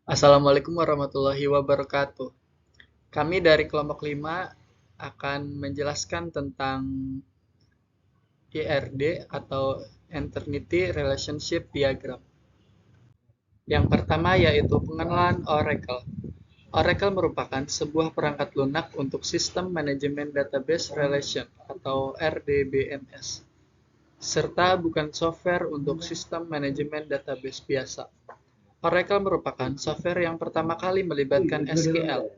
Assalamualaikum warahmatullahi wabarakatuh. Kami dari kelompok 5 akan menjelaskan tentang IRD atau Eternity Relationship Diagram. Yang pertama yaitu pengenalan Oracle. Oracle merupakan sebuah perangkat lunak untuk Sistem Manajemen Database Relation atau RDBMS, serta bukan software untuk sistem manajemen database biasa. Oracle merupakan software yang pertama kali melibatkan SQL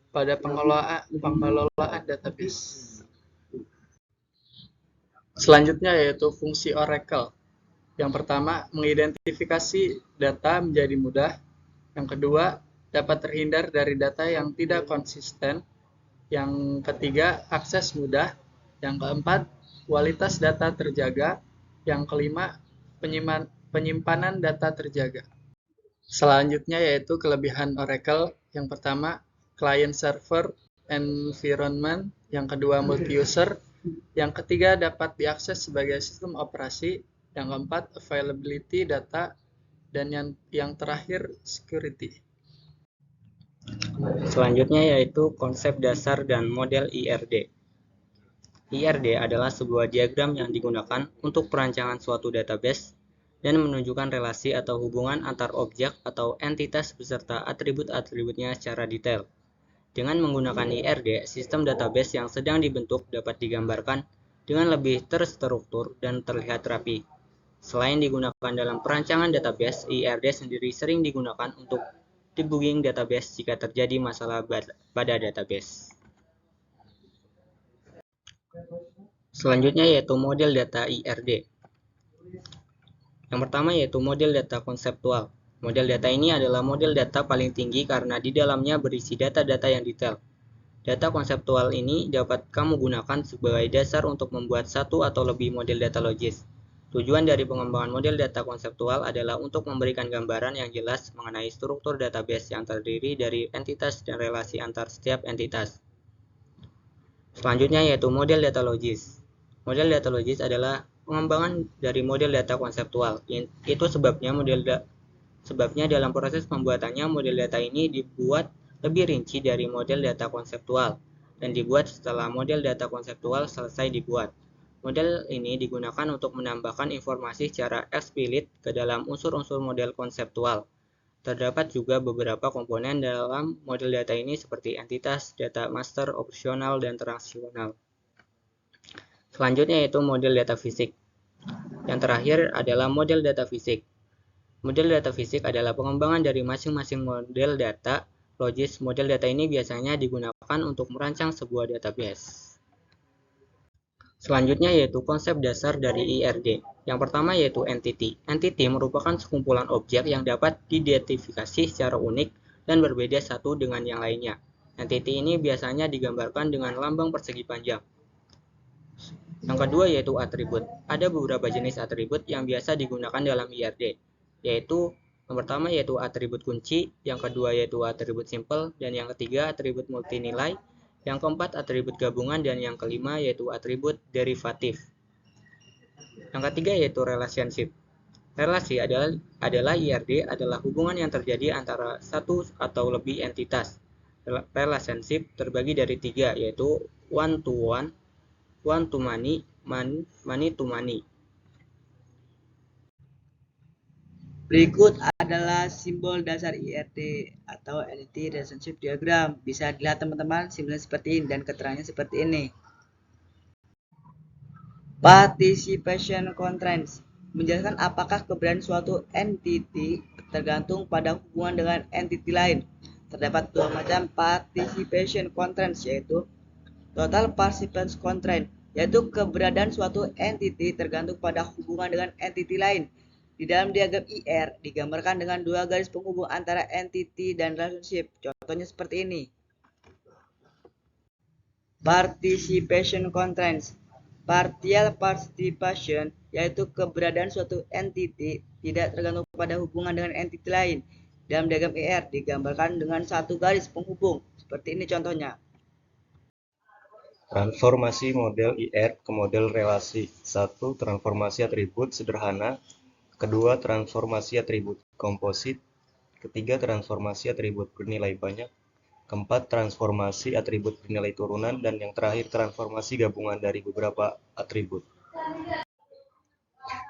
pada pengelolaan database. Selanjutnya yaitu fungsi Oracle. Yang pertama, mengidentifikasi data menjadi mudah. Yang kedua, dapat terhindar dari data yang tidak konsisten. Yang ketiga, akses mudah. Yang keempat, kualitas data terjaga. Yang kelima, penyimpanan data terjaga. Selanjutnya yaitu kelebihan Oracle. Yang pertama, client server environment. Yang kedua, multi-user. Yang ketiga, dapat diakses sebagai sistem operasi. Yang keempat, availability data. Dan yang terakhir, security. Selanjutnya yaitu konsep dasar dan model IRD. IRD adalah sebuah diagram yang digunakan untuk perancangan suatu database dan menunjukkan relasi atau hubungan antar objek atau entitas beserta atribut-atributnya secara detail. Dengan menggunakan IRD, sistem database yang sedang dibentuk dapat digambarkan dengan lebih terstruktur dan terlihat rapi. Selain digunakan dalam perancangan database, IRD sendiri sering digunakan untuk debugging database jika terjadi masalah pada database. Selanjutnya yaitu model data IRD. Yang pertama yaitu model data konseptual. Model data ini adalah model data paling tinggi karena di dalamnya berisi data-data yang detail. Data konseptual ini dapat kamu gunakan sebagai dasar untuk membuat satu atau lebih model data logis. Tujuan dari pengembangan model data konseptual adalah untuk memberikan gambaran yang jelas mengenai struktur database yang terdiri dari entitas dan relasi antar setiap entitas. Selanjutnya yaitu model data logis. Model data logis adalah pengembangan dari model data konseptual. Itu sebabnya dalam proses pembuatannya model data ini dibuat lebih rinci dari model data konseptual dan dibuat setelah model data konseptual selesai dibuat. Model ini digunakan untuk menambahkan informasi secara eksplisit ke dalam unsur-unsur model konseptual. Terdapat juga beberapa komponen dalam model data ini seperti entitas, data master, operasional, dan transaksional. Selanjutnya yaitu model data fisik. Yang terakhir adalah model data fisik. Model data fisik adalah pengembangan dari masing-masing model data logis. Model data ini biasanya digunakan untuk merancang sebuah database. Selanjutnya yaitu konsep dasar dari IRD. Yang pertama yaitu entity. Entity merupakan sekumpulan objek yang dapat diidentifikasi secara unik dan berbeda satu dengan yang lainnya. Entity ini biasanya digambarkan dengan lambang persegi panjang. Yang kedua yaitu atribut. Ada beberapa jenis atribut yang biasa digunakan dalam IRD, yaitu yang pertama yaitu atribut kunci, yang kedua yaitu atribut simple, dan yang ketiga atribut multinilai, yang keempat atribut gabungan, dan yang kelima yaitu atribut derivatif. Yang ketiga yaitu relationship. Relasi adalah IRD adalah hubungan yang terjadi antara satu atau lebih entitas. Relationship terbagi dari tiga, yaitu one to one, one to many, many to many. Berikut adalah simbol dasar IRD atau Entity Relationship Diagram. Bisa dilihat teman-teman simbolnya seperti ini dan keterangannya seperti ini. Participation constraints menjelaskan apakah keberadaan suatu entity tergantung pada hubungan dengan entity lain. Terdapat dua macam participation constraints, yaitu total participation constraint, yaitu keberadaan suatu entity tergantung pada hubungan dengan entity lain. Di dalam diagram IR digambarkan dengan dua garis penghubung antara entity dan relationship. Contohnya seperti ini. Participation constraints. Partial participation yaitu keberadaan suatu entity tidak tergantung pada hubungan dengan entity lain. Dalam diagram IR digambarkan dengan satu garis penghubung. Seperti ini contohnya. Transformasi model IR ke model relasi. 1. Transformasi atribut sederhana. Kedua, transformasi atribut komposit. Ketiga, transformasi atribut bernilai banyak. Keempat, transformasi atribut bernilai turunan. Dan yang terakhir, transformasi gabungan dari beberapa atribut.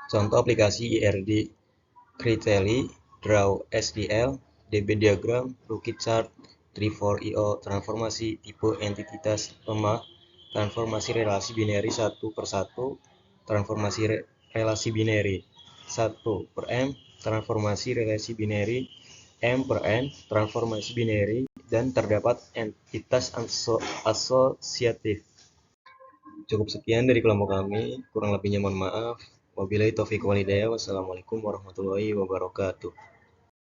Contoh aplikasi IRD: Creately, Draw SDL, DB Diagram, Rookie Chart, Tree4io, transformasi tipe entitas lemah, transformasi relasi binary 1/1, transformasi relasi binary 1/m, transformasi relasi binary m per n, transformasi binary, dan terdapat entitas asosiatif. Cukup sekian dari kelompok kami, kurang lebihnya mohon maaf. Wabillahi taufiq walhidayah. Wassalamualaikum warahmatullahi wabarakatuh.